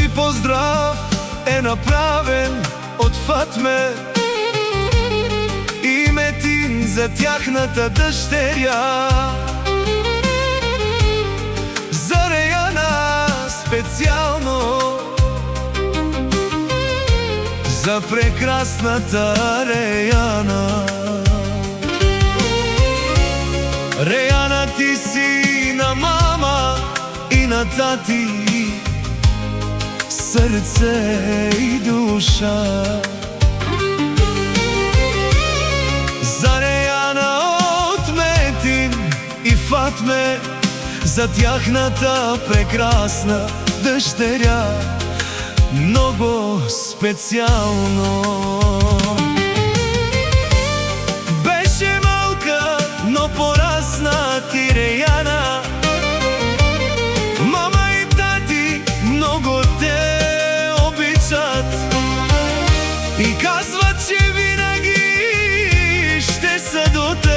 Този поздрав е направен од Фатме и Метин за тяхната дъщеря. За Реяна специално, за прекрасната Реяна. Реяна, ти си на мама и на тати сърце и душа. За Реяна от Метин и Фатме, за тяхната прекрасна дъщеря, много специално. Беше малка, но порасна ти Реяна. Мама и тати много те обичат и казват, че винаги ще са до теб.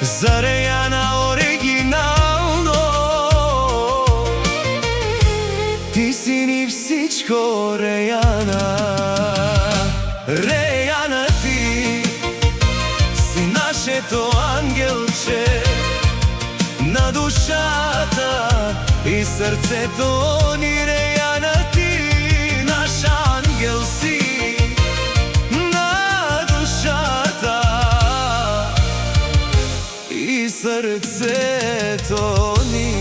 За Реяна оригинално, ти си ни всичко, Реяна. Реяна, ти си нашето ангелче на душата и сърцето ни. Реяна, ти наш ангел си на душата и сърцето ни.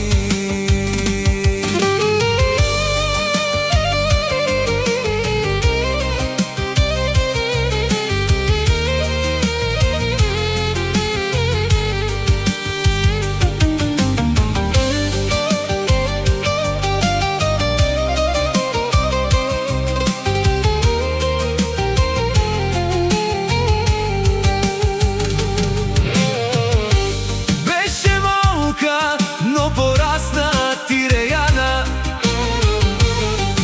Но порасна ти Реяна,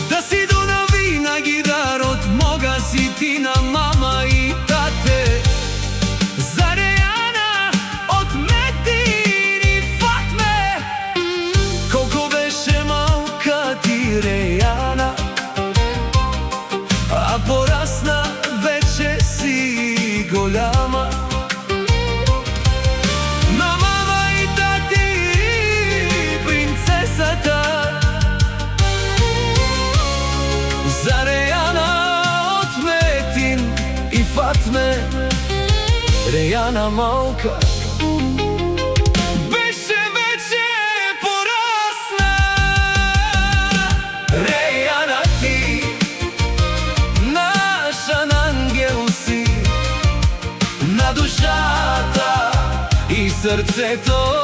да си до навинаги дар од мога си ти на мама и тате. За Реяна од Метин и Фатме, колко беше малка ти Реяна, а порасна вече си голяма. За Реяна от Метин и Фатме, Реяна малка беше вече порасна. Реяна, ти наш ангел си на душата и сърцето